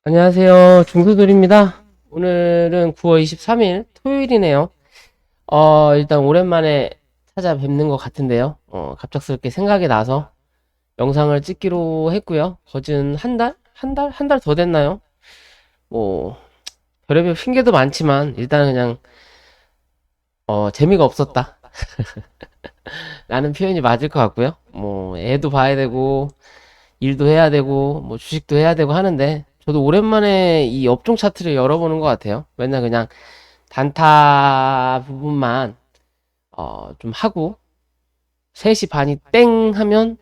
안녕하세요. 중수돌입니다. 오늘은 9월 23일 토요일이네요. 일단 오랜만에 찾아뵙는 것 같은데요. 갑작스럽게 생각이 나서 영상을 찍기로 했고요. 거진 한 달? 한 달? 한 달 더 됐나요? 뭐, 별의별 핑계도 많지만, 일단 그냥, 재미가 없었다. 라는 표현이 맞을 것 같고요. 뭐, 애도 봐야 되고, 일도 해야 되고, 뭐, 주식도 해야 되고 하는데, 저도 오랜만에 이 업종 차트를 열어보는 것 같아요. 맨날 그냥 단타 부분만 좀 하고 3시 반이 땡 하면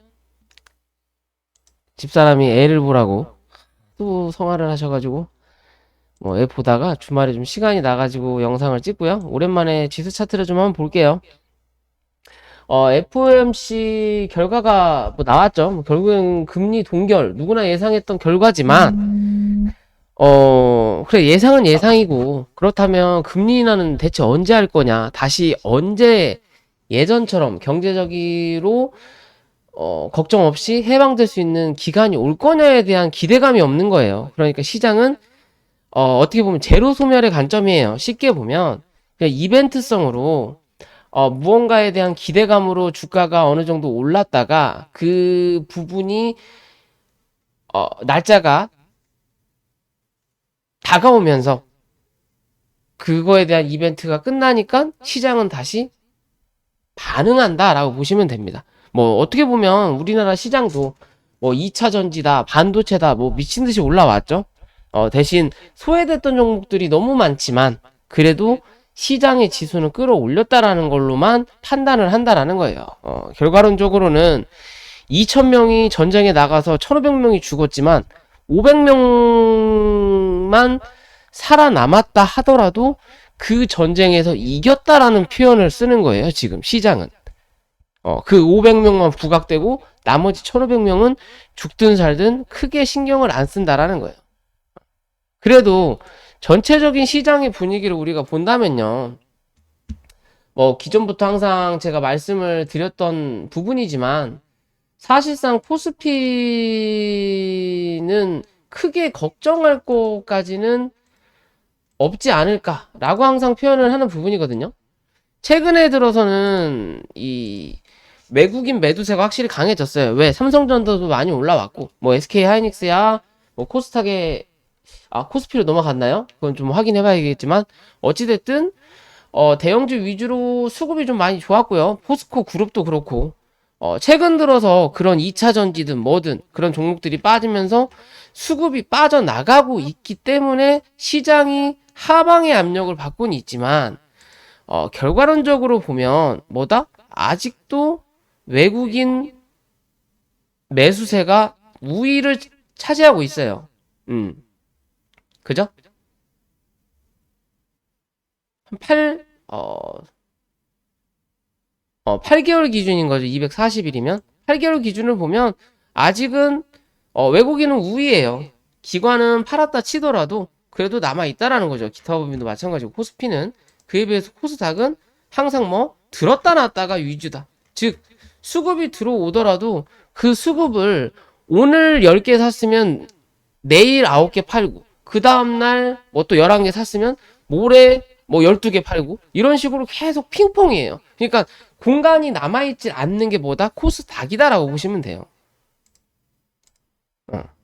집사람이 애를 보라고 또 성화를 하셔가지고 뭐 애 보다가 주말에 좀 시간이 나가지고 영상을 찍고요. 오랜만에 지수 차트를 좀 한번 볼게요. FOMC 결과가 뭐 나왔죠. 뭐 결국엔 금리 동결 누구나 예상했던 결과지만 그래, 예상은 예상이고, 그렇다면 금리 인하는 대체 언제 할 거냐? 다시 언제 예전처럼 경제적으로, 걱정 없이 해방될 수 있는 기간이 올 거냐에 대한 기대감이 없는 거예요. 그러니까 시장은, 어떻게 보면 제로 소멸의 관점이에요. 쉽게 보면, 그냥 이벤트성으로, 무언가에 대한 기대감으로 주가가 어느 정도 올랐다가, 그 부분이, 날짜가 다가오면서, 그거에 대한 이벤트가 끝나니까 시장은 다시 반응한다라고 보시면 됩니다. 뭐 어떻게 보면 우리나라 시장도 뭐 2차 전지다, 반도체다, 뭐 미친 듯이 올라왔죠. 대신 소외됐던 종목들이 너무 많지만 그래도 시장의 지수는 끌어올렸다라는 걸로만 판단을 한다라는 거예요. 결과론적으로는 2,000명이 전쟁에 나가서 1,500명이 죽었지만 500명만 살아남았다 하더라도 그 전쟁에서 이겼다라는 표현을 쓰는 거예요, 지금 시장은. 그 500명만 부각되고 나머지 1,500명은 죽든 살든 크게 신경을 안 쓴다라는 거예요. 그래도 전체적인 시장의 분위기를 우리가 본다면요. 뭐 기존부터 항상 제가 말씀을 드렸던 부분이지만 사실상 코스피는 크게 걱정할 것까지는 없지 않을까라고 항상 표현을 하는 부분이거든요. 최근에 들어서는 이 외국인 매도세가 확실히 강해졌어요. 왜? 삼성전자도 많이 올라왔고, 뭐 SK 하이닉스야, 뭐 코스닥에 코스피로 넘어갔나요? 그건 좀 확인해 봐야겠지만 어찌됐든 대형주 위주로 수급이 좀 많이 좋았고요. 포스코 그룹도 그렇고 최근 들어서 그런 2차 전지든 뭐든 그런 종목들이 빠지면서 수급이 빠져나가고 있기 때문에 시장이 하방의 압력을 받고는 있지만 결과론적으로 보면 뭐다? 아직도 외국인 매수세가 우위를 차지하고 있어요. 그죠? 한 8개월 기준인 거죠. 240일이면. 8개월 기준을 보면 아직은 외국인은 우위예요. 기관은 팔았다 치더라도 그래도 남아있다라는 거죠. 기타 법인도 마찬가지고 코스피는 그에 비해서 코스닥은 항상 뭐 들었다 놨다가 위주다. 즉 수급이 들어오더라도 그 수급을 오늘 10개 샀으면 내일 9개 팔고 그 다음날 뭐 또 11개 샀으면 모레 뭐 12개 팔고 이런 식으로 계속 핑퐁이에요. 그러니까 공간이 남아있지 않는 게 뭐다? 코스닥이다라고 보시면 돼요.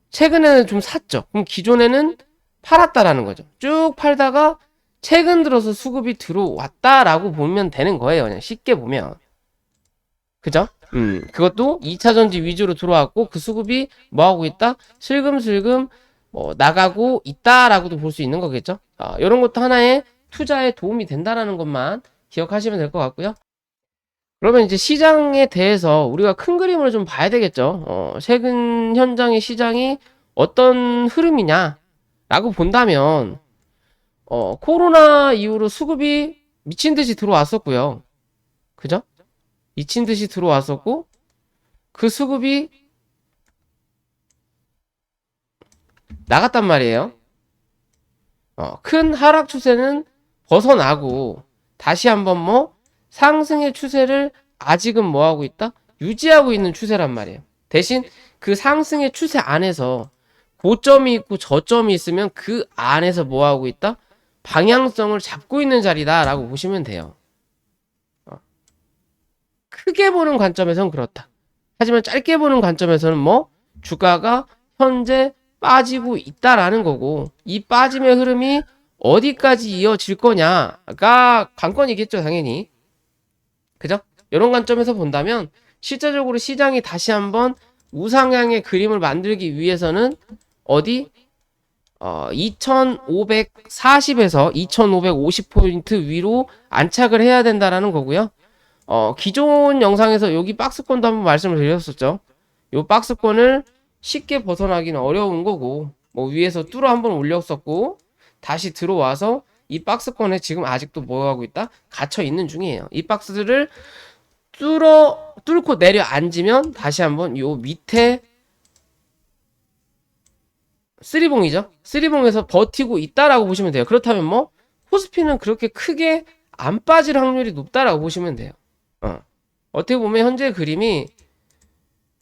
최근에는 좀 샀죠. 그럼 기존에는 팔았다라는 거죠. 쭉 팔다가 최근 들어서 수급이 들어왔다라고 보면 되는 거예요. 그냥 쉽게 보면. 그죠? 그것도 2차 전지 위주로 들어왔고 그 수급이 뭐 하고 있다? 슬금슬금 뭐 나가고 있다라고도 볼 수 있는 거겠죠? 이런 것도 하나의 투자에 도움이 된다라는 것만 기억하시면 될 것 같고요. 그러면 이제 시장에 대해서 우리가 큰 그림을 좀 봐야 되겠죠. 최근 현장의 시장이 어떤 흐름이냐라고 본다면, 코로나 이후로 수급이 미친 듯이 들어왔었고요. 그죠? 미친 듯이 들어왔었고, 그 수급이 나갔단 말이에요. 큰 하락 추세는 벗어나고, 다시 한번 뭐, 상승의 추세를 아직은 뭐 하고 있다? 유지하고 있는 추세란 말이에요. 대신 그 상승의 추세 안에서 고점이 있고 저점이 있으면 그 안에서 뭐 하고 있다? 방향성을 잡고 있는 자리다라고 보시면 돼요. 크게 보는 관점에서는 그렇다. 하지만 짧게 보는 관점에서는 뭐 주가가 현재 빠지고 있다라는 거고, 이 빠짐의 흐름이 어디까지 이어질 거냐가 관건이겠죠, 당연히. 그죠? 이런 관점에서 본다면 실제적으로 시장이 다시 한번 우상향의 그림을 만들기 위해서는 어디 2540에서 2550포인트 위로 안착을 해야 된다라는 거고요. 기존 영상에서 여기 박스권도 한번 말씀을 드렸었죠. 요 박스권을 쉽게 벗어나기는 어려운 거고, 뭐 위에서 뚫어 한번 올렸었고 다시 들어와서 이 박스권에 지금 아직도 뭐 하고 있다? 갇혀 있는 중이에요. 이 박스를 뚫고 내려 앉으면 다시 한번 요 밑에 쓰리봉이죠. 쓰리봉에서 버티고 있다라고 보시면 돼요. 그렇다면 뭐 코스피는 그렇게 크게 안 빠질 확률이 높다라고 보시면 돼요. 어떻게 보면 현재 그림이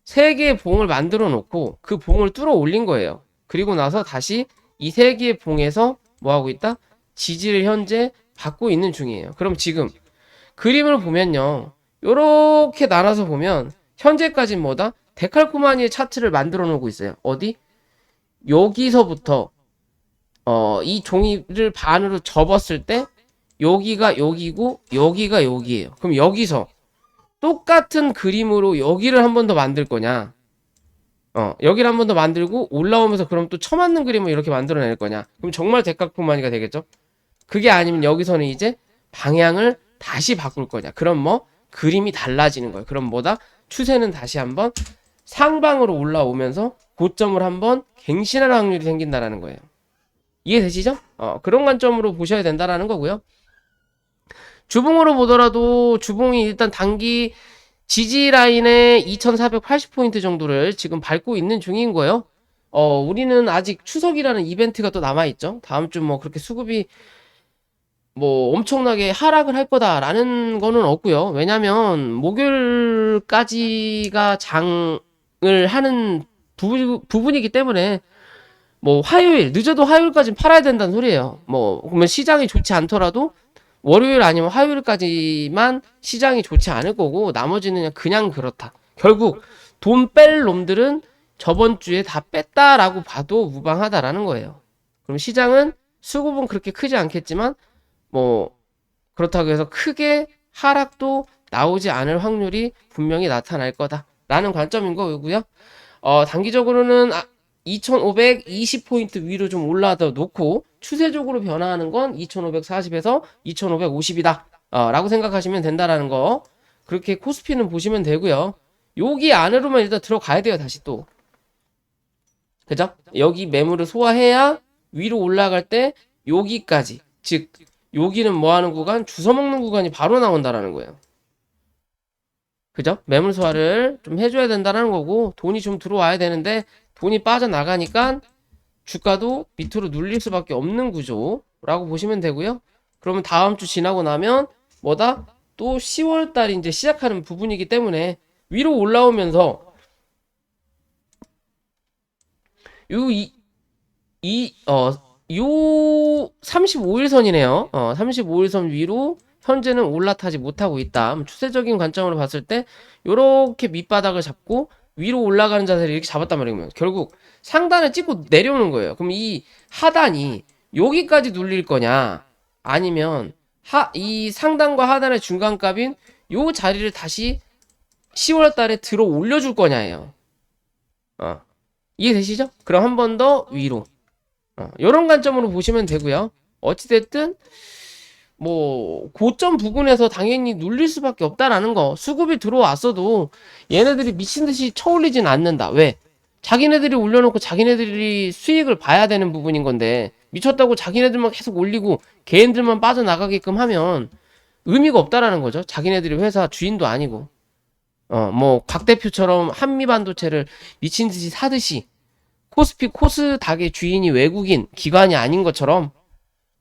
3개의 봉을 만들어 놓고 그 봉을 뚫어 올린 거예요. 그리고 나서 다시 이 3개의 봉에서 뭐 하고 있다? 지지를 현재 받고 있는 중이에요. 그럼 지금 그림을 보면요, 요렇게 나눠서 보면 현재까지 뭐다? 데칼코마니의 차트를 만들어 놓고 있어요. 어디? 여기서부터 이 종이를 반으로 접었을 때 여기가 여기고 여기가 여기예요. 그럼 여기서 똑같은 그림으로 여기를 한 번 더 만들 거냐? 여기를 한 번 더 만들고 올라오면서 그럼 또 처맞는 그림을 이렇게 만들어낼 거냐? 그럼 정말 데칼코마니가 되겠죠? 그게 아니면 여기서는 이제 방향을 다시 바꿀 거냐? 그럼 뭐 그림이 달라지는 거예요. 그럼 뭐다? 추세는 다시 한번 상방으로 올라오면서 고점을 한번 갱신할 확률이 생긴다라는 거예요. 이해되시죠? 그런 관점으로 보셔야 된다라는 거고요. 주봉으로 보더라도 주봉이 일단 단기 지지 라인의 2480포인트 정도를 지금 밟고 있는 중인 거예요. 우리는 아직 추석이라는 이벤트가 또 남아있죠. 다음 주 뭐 그렇게 수급이 뭐 엄청나게 하락을 할 거다라는 거는 없고요. 왜냐면 목요일까지가 장을 하는 부분이기 때문에 뭐 화요일, 늦어도 화요일까지는 팔아야 된다는 소리예요. 뭐 그러면 시장이 좋지 않더라도 월요일 아니면 화요일까지만 시장이 좋지 않을 거고 나머지는 그냥 그렇다. 결국 돈 뺄 놈들은 저번 주에 다 뺐다라고 봐도 무방하다라는 거예요. 그럼 시장은 수급은 그렇게 크지 않겠지만 뭐 그렇다고 해서 크게 하락도 나오지 않을 확률이 분명히 나타날 거다라는 관점인 거고요. 단기적으로는 2520포인트 위로 좀 올라다 놓고 추세적으로 변화하는 건 2540에서 2550이다 라고 생각하시면 된다라는 거, 그렇게 코스피는 보시면 되고요. 여기 안으로만 일단 들어가야 돼요. 다시 또 그죠? 여기 매물을 소화해야 위로 올라갈 때 여기까지, 즉 여기는 뭐 하는 구간? 주워먹는 구간이 바로 나온다라는 거예요. 그죠? 매물 소화를 좀 해줘야 된다는 거고, 돈이 좀 들어와야 되는데 돈이 빠져나가니까 주가도 밑으로 눌릴 수밖에 없는 구조라고 보시면 되고요. 그러면 다음 주 지나고 나면 뭐다? 또 10월 달이 이제 시작하는 부분이기 때문에 위로 올라오면서 요 35일선이네요. 35일선 위로 현재는 올라타지 못하고 있다. 추세적인 관점으로 봤을 때 요렇게 밑바닥을 잡고 위로 올라가는 자세를 이렇게 잡았단 말이에요. 결국 상단을 찍고 내려오는 거예요. 그럼 이 하단이 여기까지 눌릴 거냐, 아니면 이 상단과 하단의 중간값인 요 자리를 다시 10월 달에 들어 올려줄 거냐예요. 이해되시죠? 그럼 한 번 더 위로, 요런 관점으로 보시면 되고요. 어찌됐든 뭐 고점 부근에서 당연히 눌릴 수밖에 없다라는 거, 수급이 들어왔어도 얘네들이 미친듯이 쳐올리진 않는다. 왜? 자기네들이 올려놓고 자기네들이 수익을 봐야 되는 부분인 건데, 미쳤다고 자기네들만 계속 올리고 개인들만 빠져나가게끔 하면 의미가 없다라는 거죠. 자기네들이 회사 주인도 아니고, 뭐 곽 대표처럼 한미반도체를 미친듯이 사듯이 코스피 코스닥의 주인이 외국인 기관이 아닌 것처럼,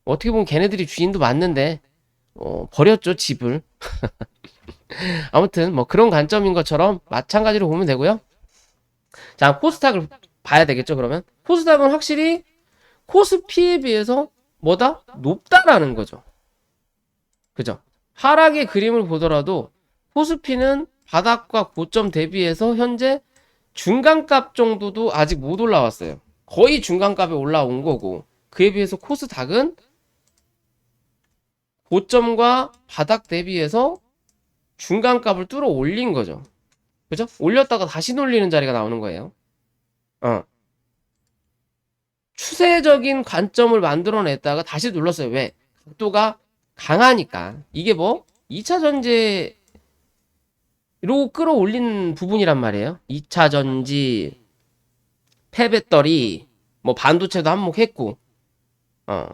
어떻게 보면 걔네들이 주인도 맞는데 버렸죠, 집을. 아무튼 뭐 그런 관점인 것처럼 마찬가지로 보면 되고요. 자, 코스닥을 봐야 되겠죠, 그러면? 코스닥은 확실히 코스피에 비해서 뭐다? 높다라는 거죠. 그죠? 하락의 그림을 보더라도 코스피는 바닥과 고점 대비해서 현재 중간값 정도도 아직 못 올라왔어요. 거의 중간값에 올라온 거고, 그에 비해서 코스닥은 고점과 바닥 대비해서 중간값을 뚫어 올린 거죠. 그죠? 올렸다가 다시 놀리는 자리가 나오는 거예요. 어. 추세적인 관점을 만들어냈다가 다시 눌렀어요. 왜? 각도가 강하니까. 이게 뭐 2차 전지로 끌어올린 부분이란 말이에요. 2차 전지, 폐배터리, 뭐 반도체도 한몫했고,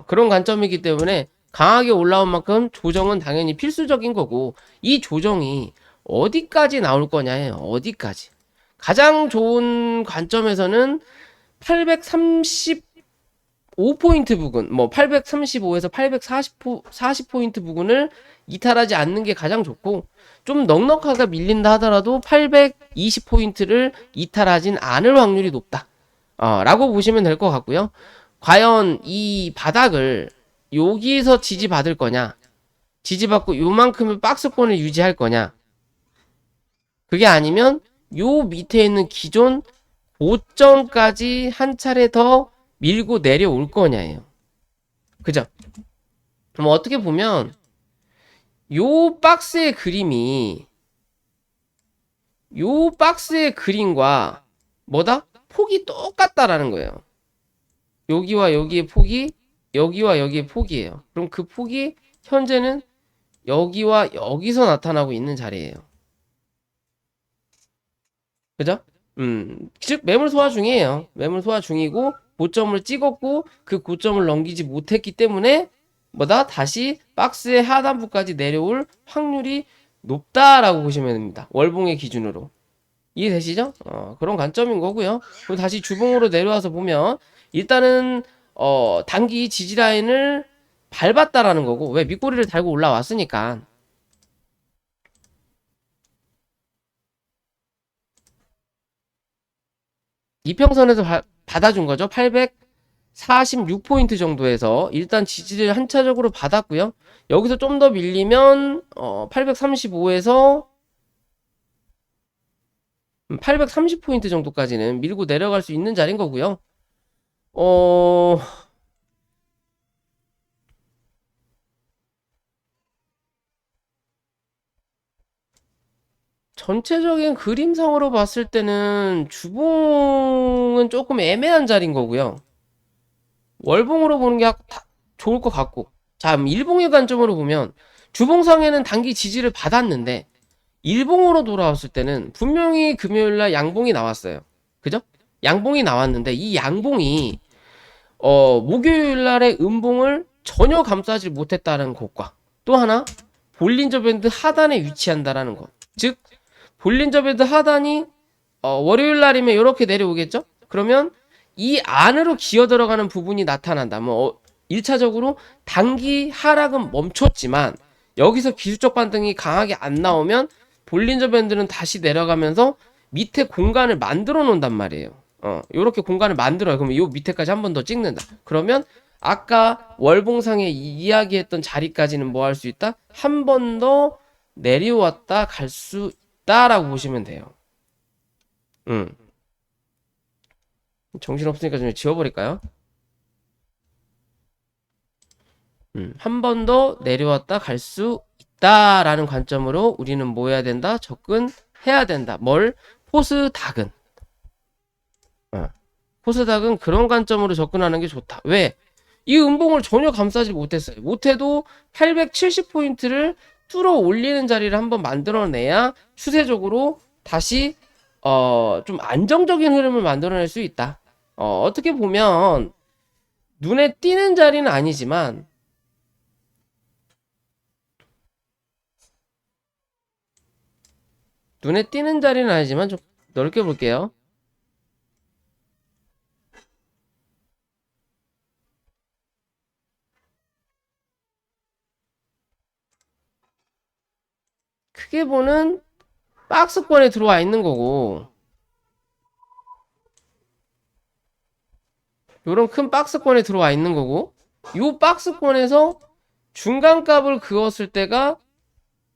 그런 관점이기 때문에 강하게 올라온 만큼 조정은 당연히 필수적인 거고, 이 조정이 어디까지 나올 거냐예요. 어디까지. 가장 좋은 관점에서는 835포인트 부근, 뭐 835에서 840포인트 부근을 이탈하지 않는 게 가장 좋고, 좀 넉넉하게 밀린다 하더라도 820포인트를 이탈하진 않을 확률이 높다. 라고 보시면 될 것 같고요. 과연 이 바닥을 여기서 지지받을 거냐, 지지받고 요만큼의 박스권을 유지할 거냐, 그게 아니면 요 밑에 있는 기존 고점까지 한 차례 더 밀고 내려올 거냐예요. 그죠? 그럼 어떻게 보면 요 박스의 그림이 요 박스의 그림과 뭐다? 폭이 똑같다라는 거예요. 여기와 여기의 폭이 여기와 여기의 폭이에요. 그럼 그 폭이 현재는 여기와 여기서 나타나고 있는 자리예요. 그죠? 즉 매물 소화 중이에요. 매물 소화 중이고 고점을 찍었고 그 고점을 넘기지 못했기 때문에 뭐다? 다시 박스의 하단부까지 내려올 확률이 높다라고 보시면 됩니다. 월봉의 기준으로. 이해되시죠? 그런 관점인 거고요. 그리고 다시 주봉으로 내려와서 보면 일단은 단기 지지라인을 밟았다라는 거고, 왜? 밑꼬리를 달고 올라왔으니까. 이평선에서 받아준 거죠. 846포인트 정도에서 일단 지지를 한차적으로 받았고요. 여기서 좀 더 밀리면 835에서 830포인트 정도까지는 밀고 내려갈 수 있는 자리인 거고요. 어... 전체적인 그림상으로 봤을 때는 주봉은 조금 애매한 자리인 거고요. 월봉으로 보는 게 좋을 것 같고. 자, 일봉의 관점으로 보면 주봉상에는 단기 지지를 받았는데 일봉으로 돌아왔을 때는 분명히 금요일날 양봉이 나왔어요. 그죠? 양봉이 나왔는데 이 양봉이 목요일날의 음봉을 전혀 감싸지 못했다는 것과 또 하나 볼린저 밴드 하단에 위치한다라는 것. 즉 볼린저 밴드 하단이 월요일 날이면 이렇게 내려오겠죠? 그러면 이 안으로 기어 들어가는 부분이 나타난다. 뭐 1차적으로 단기 하락은 멈췄지만 여기서 기술적 반등이 강하게 안 나오면 볼린저 밴드는 다시 내려가면서 밑에 공간을 만들어 놓는단 말이에요. 요렇게 공간을 만들어요. 그러면 요 밑에까지 한 번 더 찍는다. 그러면 아까 월봉상에 이야기했던 자리까지는 뭐 할 수 있다? 한 번 더 내려왔다 갈 수 있다라고 보시면 돼요. 정신없으니까 좀 지워버릴까요? 한 번 더 내려왔다 갈 수 있다라는 관점으로 우리는 뭐 해야 된다? 접근해야 된다. 뭘? 포스닥은. 포스닥은 그런 관점으로 접근하는 게 좋다. 왜? 이 음봉을 전혀 감싸지 못했어요. 못해도 870포인트를 뚫어 올리는 자리를 한번 만들어내야 추세적으로 다시 좀 안정적인 흐름을 만들어낼 수 있다. 어떻게 보면 눈에 띄는 자리는 아니지만 눈에 띄는 자리는 아니지만 좀 넓게 볼게요. 크게 보는 박스권에 들어와 있는 거고 요런 큰 박스권에 들어와 있는 거고, 요 박스권에서 중간값을 그었을 때가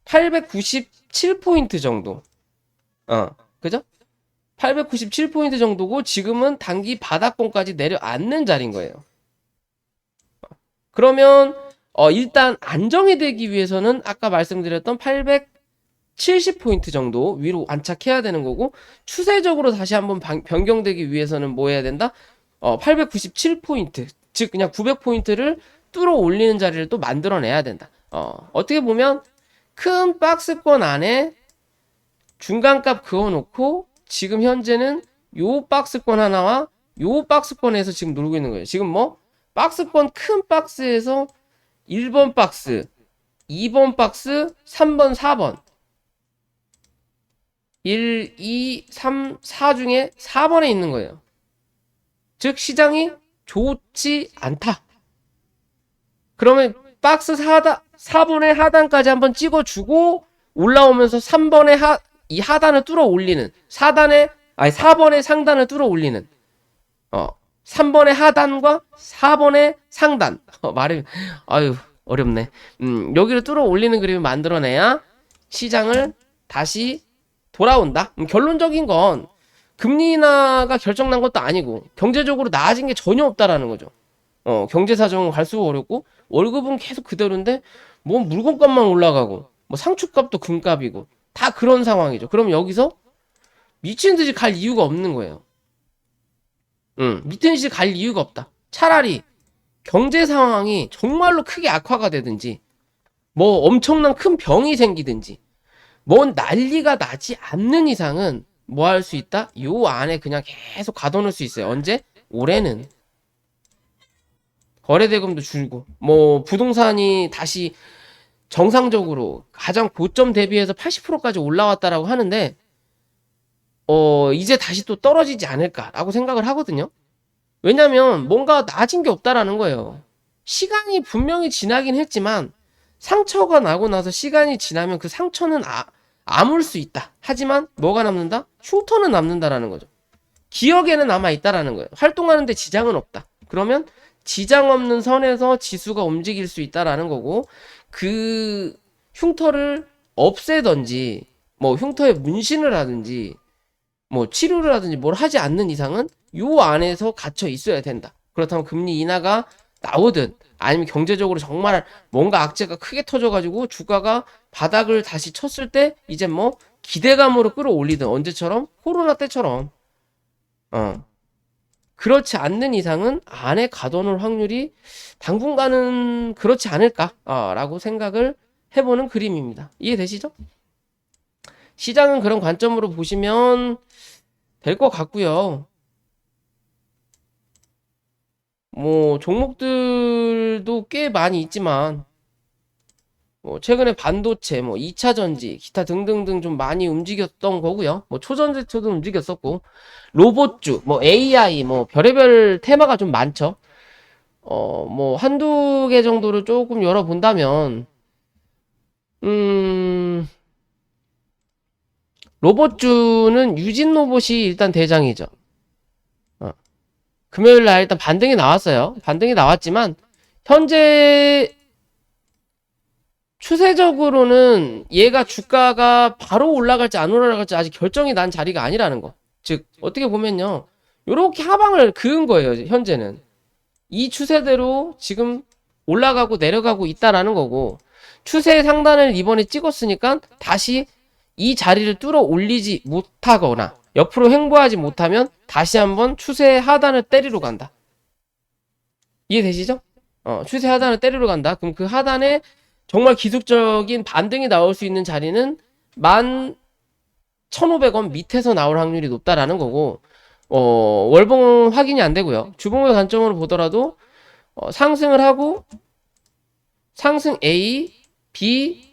897포인트 정도. 그죠? 897포인트 정도고, 지금은 단기 바닥권까지 내려앉는 자리인 거예요. 그러면 일단 안정이 되기 위해서는 아까 말씀드렸던 870포인트 정도 위로 안착해야 되는 거고, 추세적으로 다시 한번 변경되기 위해서는 뭐 해야 된다? 897포인트, 즉 그냥 900포인트를 뚫어 올리는 자리를 또 만들어내야 된다. 어떻게 보면 큰 박스권 안에 중간값 그어놓고, 지금 현재는 요 박스권 하나와 요 박스권에서 지금 놀고 있는 거예요. 지금 뭐 박스권 큰 박스에서 1번 박스, 2번 박스, 3번, 4번 1, 2, 3, 4 중에 4번에 있는 거예요. 즉 시장이 좋지 않다. 그러면 박스 4번의 하단까지 한번 찍어주고 올라오면서 3번의 이 하단을 뚫어 올리는 4번의 상단을 뚫어 올리는 3번의 하단과 4번의 상단 말이 어렵네. 여기를 뚫어 올리는 그림을 만들어내야 시장을 다시 돌아온다. 결론적인 건 금리 인하가 결정난 것도 아니고 경제적으로 나아진 게 전혀 없다라는 거죠. 경제 사정은 갈수록 어렵고 월급은 계속 그대로인데 뭐 물건값만 올라가고 뭐 상축값도 금값이고 다 그런 상황이죠. 그럼 여기서 미친 듯이 갈 이유가 없는 거예요. 미친 듯이 갈 이유가 없다. 차라리 경제 상황이 정말로 크게 악화가 되든지 뭐 엄청난 큰 병이 생기든지 뭔 난리가 나지 않는 이상은 뭐 할 수 있다? 요 안에 그냥 계속 가둬놓을 수 있어요. 언제? 올해는 거래대금도 줄고 뭐 부동산이 다시 정상적으로 가장 고점 대비해서 80%까지 올라왔다라고 하는데 이제 다시 또 떨어지지 않을까라고 생각을 하거든요. 왜냐면 뭔가 나아진 게 없다라는 거예요. 시간이 분명히 지나긴 했지만 상처가 나고 나서 시간이 지나면 그 상처는 아물 수 있다. 하지만 뭐가 남는다? 흉터는 남는다라는 거죠. 기억에는 남아있다라는 거예요. 활동하는데 지장은 없다. 그러면 지장 없는 선에서 지수가 움직일 수 있다라는 거고, 그 흉터를 없애든지 뭐 흉터에 문신을 하든지 뭐 치료를 하든지 뭘 하지 않는 이상은 요 안에서 갇혀 있어야 된다. 그렇다면 금리 인하가 나오든 아니면 경제적으로 정말 뭔가 악재가 크게 터져가지고 주가가 바닥을 다시 쳤을 때 이제 뭐 기대감으로 끌어올리든 언제처럼 코로나 때처럼 그렇지 않는 이상은 안에 가둬놓을 확률이 당분간은 그렇지 않을까라고 생각을 해보는 그림입니다. 이해되시죠? 시장은 그런 관점으로 보시면 될 것 같고요. 뭐 종목들도 꽤 많이 있지만 뭐 최근에 반도체, 뭐 2차 전지, 기타 등등등 좀 많이 움직였던 거고요. 뭐 초전지처도 움직였었고 로봇주, 뭐 AI, 뭐 별의별 테마가 좀 많죠. 뭐 한두 개 정도를 조금 열어본다면 로봇주는 유진 로봇이 일단 대장이죠. 금요일 날 일단 반등이 나왔어요. 반등이 나왔지만 현재 추세적으로는 얘가 주가가 바로 올라갈지 안 올라갈지 아직 결정이 난 자리가 아니라는 거. 즉 어떻게 보면요, 요렇게 하방을 그은 거예요. 현재는 이 추세대로 지금 올라가고 내려가고 있다라는 거고, 추세 상단을 이번에 찍었으니까 다시 이 자리를 뚫어 올리지 못하거나 옆으로 횡보하지 못하면 다시 한번 추세 하단을 때리러 간다. 이해되시죠? 추세 하단을 때리러 간다. 그럼 그 하단에 정말 기술적인 반등이 나올 수 있는 자리는 11,500원 밑에서 나올 확률이 높다라는 거고, 월봉 확인이 안 되고요. 주봉의 관점으로 보더라도 상승을 하고 상승 A, B,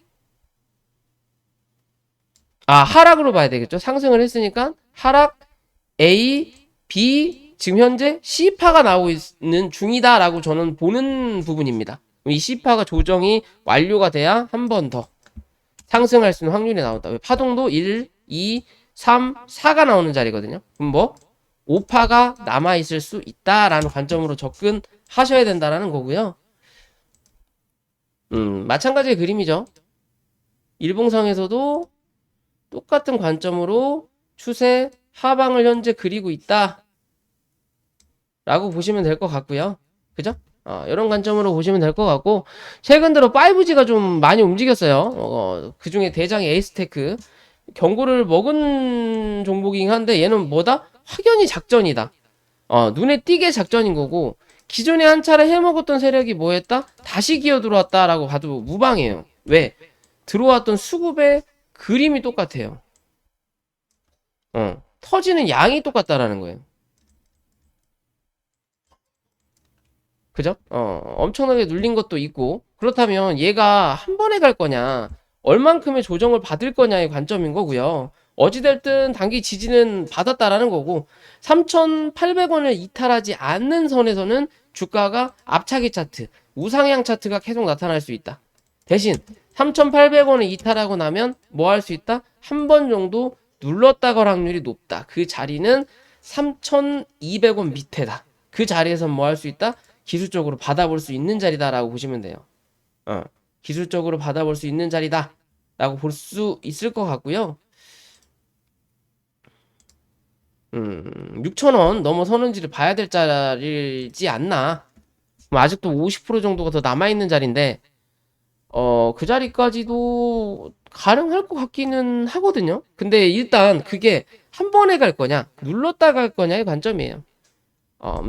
하락으로 봐야 되겠죠. 상승을 했으니까 하락 A, B, 지금 현재 C파가 나오고 있는 중이다라고 저는 보는 부분입니다. 이 C파가 조정이 완료가 돼야 한 번 더 상승할 수 있는 확률이 나온다. 파동도 1, 2, 3, 4가 나오는 자리거든요. 그럼 뭐 오파가 남아있을 수 있다라는 관점으로 접근하셔야 된다라는 거고요. 마찬가지의 그림이죠. 일봉상에서도 똑같은 관점으로 추세 하방을 현재 그리고 있다 라고 보시면 될 것 같고요. 그죠? 이런 관점으로 보시면 될 것 같고, 최근 들어 5G가 좀 많이 움직였어요. 그 중에 대장이 에이스테크 경고를 먹은 종목이긴 한데, 얘는 뭐다? 확연히 작전이다. 눈에 띄게 작전인 거고, 기존에 한 차례 해먹었던 세력이 뭐 했다? 다시 기어 들어왔다라고 봐도 무방해요. 왜? 들어왔던 수급의 그림이 똑같아요. 터지는 양이 똑같다라는 거예요. 그죠? 엄청나게 눌린 것도 있고, 그렇다면 얘가 한 번에 갈 거냐, 얼만큼의 조정을 받을 거냐의 관점인 거고요. 어찌됐든 단기 지지는 받았다라는 거고, 3,800원을 이탈하지 않는 선에서는 주가가 앞차기 차트, 우상향 차트가 계속 나타날 수 있다. 대신 3,800원을 이탈하고 나면 뭐 할 수 있다? 한 번 정도 눌렀다 갈 확률이 높다. 그 자리는 3,200원 밑에다. 그 자리에서 뭐 할 수 있다? 기술적으로 받아볼 수 있는 자리다라고 보시면 돼요. 기술적으로 받아볼 수 있는 자리다라고 볼 수 있을 것 같고요. 6,000원 넘어서는지를 봐야 될 자리지 않나. 아직도 50% 정도가 더 남아있는 자리인데, 그 자리까지도 가능할 것 같기는 하거든요. 근데 일단 그게 한 번에 갈 거냐, 눌렀다 갈 거냐의 관점이에요.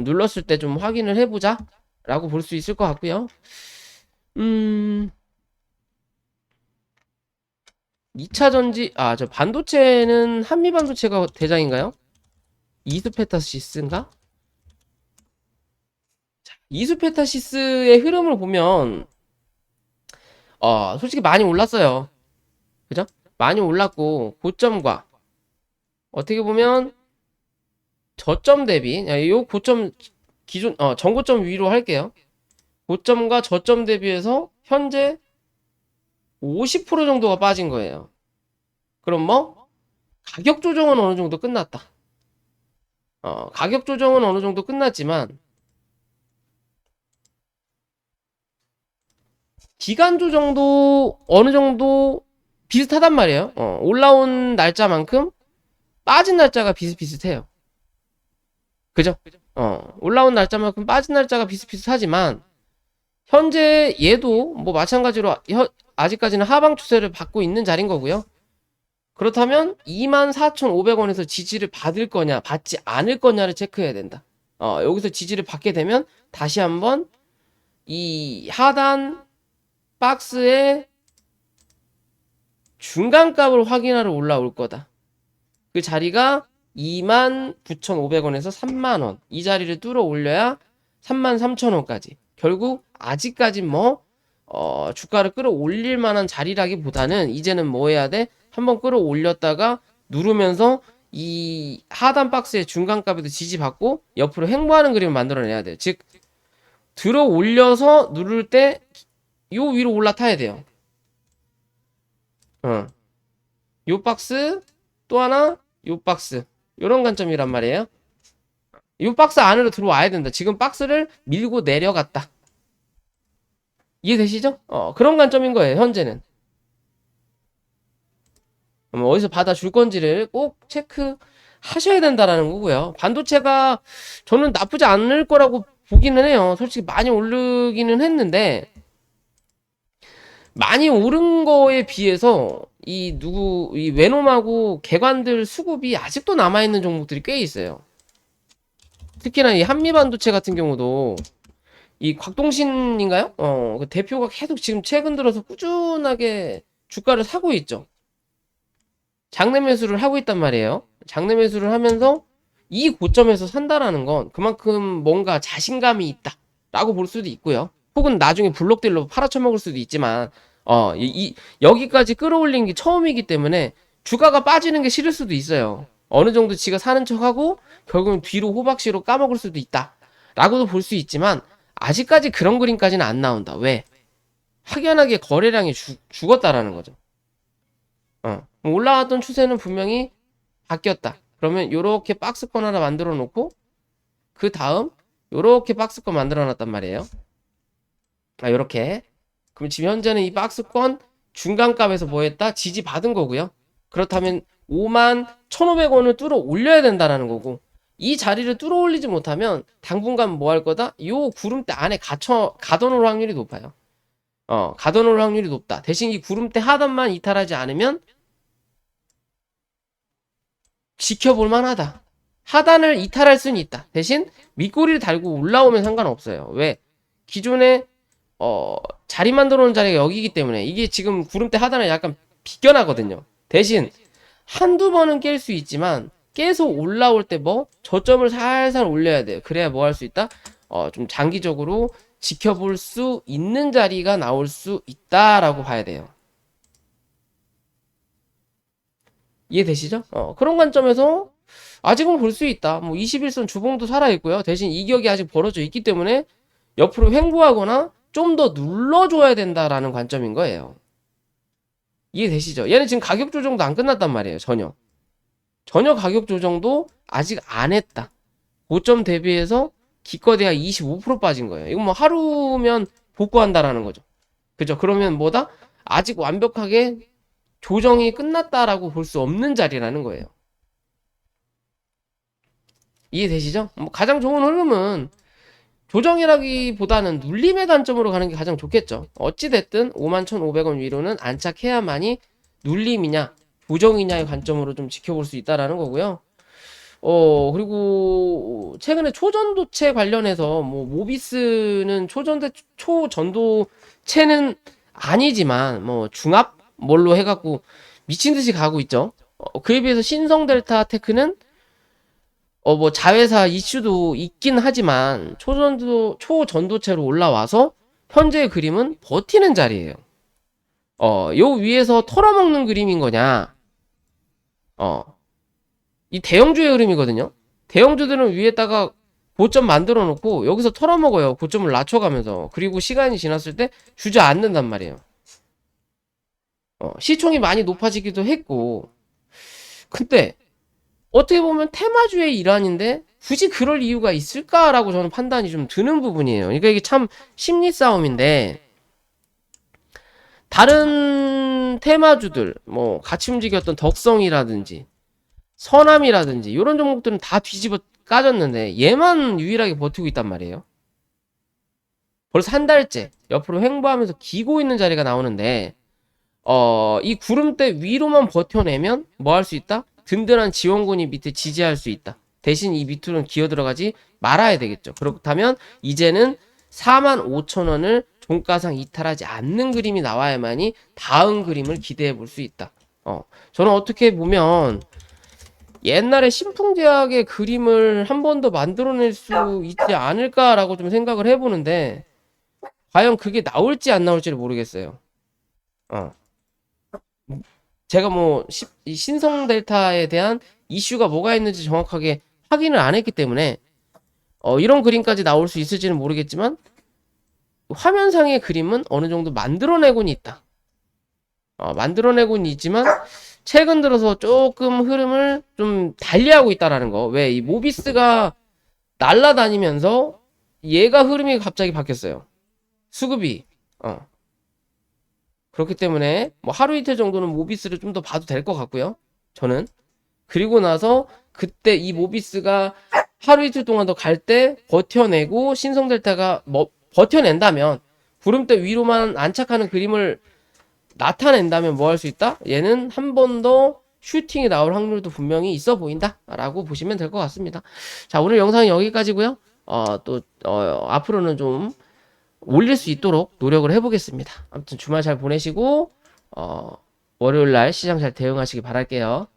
눌렀을 때 좀 확인을 해보자 라고 볼 수 있을 것 같고요. 2차 전지, 저 반도체는 한미반도체가 대장인가요? 이스페타시스인가? 이스페타시스의 흐름을 보면 솔직히 많이 올랐어요. 그죠? 많이 올랐고, 고점과 어떻게 보면 저점 대비, 요 고점 기존 전고점 위로 할게요. 고점과 저점 대비해서 현재 50% 정도가 빠진 거예요. 그럼 뭐 가격 조정은 어느 정도 끝났다. 가격 조정은 어느 정도 끝났지만 기간 조정도 어느 정도 비슷하단 말이에요. 올라온 날짜만큼 빠진 날짜가 비슷비슷해요. 그죠? 올라온 날짜만큼 빠진 날짜가 비슷비슷하지만 현재 얘도 뭐 마찬가지로 아직까지는 하방 추세를 받고 있는 자리인 거고요. 그렇다면 24,500원에서 지지를 받을 거냐 받지 않을 거냐를 체크해야 된다. 여기서 지지를 받게 되면 다시 한번 이 하단 박스의 중간값을 확인하러 올라올 거다. 그 자리가 29,500원에서 3만원, 이 자리를 뚫어 올려야 33,000원까지. 결국 아직까지 뭐 주가를 끌어올릴 만한 자리라기보다는 이제는 뭐 해야 돼? 한번 끌어올렸다가 누르면서 이 하단 박스의 중간값에도 지지받고 옆으로 횡보하는 그림을 만들어내야 돼요. 즉 들어 올려서 누를 때 요 위로 올라타야 돼요. 요 박스, 또 하나 요 박스, 요런 관점이란 말이에요. 요 박스 안으로 들어와야 된다. 지금 박스를 밀고 내려갔다. 이해되시죠? 그런 관점인 거예요, 현재는. 어디서 받아줄 건지를 꼭 체크하셔야 된다라는 거고요. 반도체가 저는 나쁘지 않을 거라고 보기는 해요. 솔직히 많이 오르기는 했는데, 많이 오른 거에 비해서 이 외놈하고 개관들 수급이 아직도 남아있는 종목들이 꽤 있어요. 특히나 이 한미반도체 같은 경우도 이 곽동신인가요? 그 대표가 계속 지금 최근 들어서 꾸준하게 주가를 사고 있죠. 장내 매수를 하고 있단 말이에요. 장내 매수를 하면서 이 고점에서 산다라는 건 그만큼 뭔가 자신감이 있다 라고 볼 수도 있고요. 혹은 나중에 블록딜로 팔아쳐먹을 수도 있지만 여기까지 끌어올린 게 처음이기 때문에 주가가 빠지는 게 싫을 수도 있어요. 어느 정도 지가 사는 척하고 결국은 뒤로 호박씨로 까먹을 수도 있다 라고도 볼 수 있지만 아직까지 그런 그림까지는 안 나온다. 왜? 확연하게 거래량이 죽었다라는 거죠. 올라왔던 추세는 분명히 바뀌었다. 그러면 요렇게 박스권 하나 만들어 놓고 그 다음 요렇게 박스권 만들어 놨단 말이에요. 요렇게. 그럼 지금 현재는 이 박스권 중간값에서 뭐 했다? 지지 받은 거고요. 그렇다면 51,500원을 뚫어 올려야 된다라는 거고, 이 자리를 뚫어 올리지 못하면 당분간 뭐 할 거다? 요 구름대 안에 가둬놓을 확률이 높아요. 가둬놓을 확률이 높다. 대신 이 구름대 하단만 이탈하지 않으면 지켜볼 만하다. 하단을 이탈할 수는 있다. 대신 밑꼬리를 달고 올라오면 상관없어요. 왜? 기존에 자리 만들어 놓은 자리가 여기이기 때문에 이게 지금 구름대 하단을 약간 비껴나거든요. 대신 한두 번은 깰 수 있지만 계속 올라올 때 뭐 저점을 살살 올려야 돼요. 그래야 뭐 할 수 있다? 좀 장기적으로 지켜볼 수 있는 자리가 나올 수 있다라고 봐야 돼요. 이해되시죠? 그런 관점에서 아직은 볼 수 있다. 뭐 21선 주봉도 살아있고요. 대신 이격이 아직 벌어져 있기 때문에 옆으로 횡보하거나 좀 더 눌러줘야 된다라는 관점인 거예요. 이해되시죠? 얘는 지금 가격 조정도 안 끝났단 말이에요. 전혀 가격 조정도 아직 안 했다. 고점 대비해서 기껏해야 25% 빠진 거예요. 이건 뭐 하루면 복구한다라는 거죠. 그죠? 그러면 뭐다? 아직 완벽하게 조정이 끝났다라고 볼 수 없는 자리라는 거예요. 이해되시죠? 뭐 가장 좋은 흐름은 조정이라기보다는 눌림의 관점으로 가는 게 가장 좋겠죠. 어찌됐든 51,500원 위로는 안착해야만이 눌림이냐 조정이냐의 관점으로 좀 지켜볼 수 있다라는 거고요. 그리고 최근에 초전도체 관련해서 뭐 모비스는 초전도체는 아니지만 뭐 중압 뭘로 해갖고 미친 듯이 가고 있죠. 그에 비해서 신성델타 테크는 뭐 자회사 이슈도 있긴 하지만 초전도체로 올라와서 현재의 그림은 버티는 자리예요. 요 위에서 털어먹는 그림인 거냐? 이 대형주의 흐름이거든요. 대형주들은 위에다가 고점 만들어 놓고 여기서 털어먹어요. 고점을 낮춰가면서. 그리고 시간이 지났을 때 주저앉는단 말이에요. 시총이 많이 높아지기도 했고. 근데 어떻게 보면 테마주의 일환인데 굳이 그럴 이유가 있을까라고 저는 판단이 좀 드는 부분이에요. 그러니까 이게 참 심리 싸움인데, 다른 테마주들 뭐 같이 움직였던 덕성이라든지 서남이라든지 이런 종목들은 다 뒤집어 까졌는데 얘만 유일하게 버티고 있단 말이에요. 벌써 한 달째 옆으로 횡보하면서 기고 있는 자리가 나오는데, 이 구름대 위로만 버텨내면 뭐 할 수 있다? 든든한 지원군이 밑에 지지할 수 있다. 대신 이 밑으로는 기어 들어가지 말아야 되겠죠. 그렇다면 이제는 45,000원을 종가상 이탈하지 않는 그림이 나와야만이 다음 그림을 기대해 볼 수 있다. 저는 어떻게 보면 옛날에 신풍제약의 그림을 한 번 더 만들어낼 수 있지 않을까라고 좀 생각을 해보는데, 과연 그게 나올지 안 나올지를 모르겠어요. 제가 뭐 이 신성 델타에 대한 이슈가 뭐가 있는지 정확하게 확인을 안 했기 때문에 이런 그림까지 나올 수 있을지는 모르겠지만 화면상의 그림은 어느 정도 만들어내고는 있다. 만들어내고는 있지만 최근 들어서 조금 흐름을 좀 달리하고 있다라는 거. 왜? 이 모비스가 날아다니면서 얘가 흐름이 갑자기 바뀌었어요. 수급이. 그렇기 때문에 뭐 하루 이틀 정도는 모비스를 좀 더 봐도 될 것 같고요. 저는. 그리고 나서 그때 이 모비스가 하루 이틀 동안 더 갈 때 버텨내고 신성델타가 뭐 버텨낸다면, 구름대 위로만 안착하는 그림을 나타낸다면 뭐 할 수 있다? 얘는 한 번 더 슈팅이 나올 확률도 분명히 있어 보인다 라고 보시면 될 것 같습니다. 자, 오늘 영상은 여기까지고요. 앞으로는 좀 올릴 수 있도록 노력을 해보겠습니다. 아무튼 주말 잘 보내시고 월요일날 시장 잘 대응하시기 바랄게요.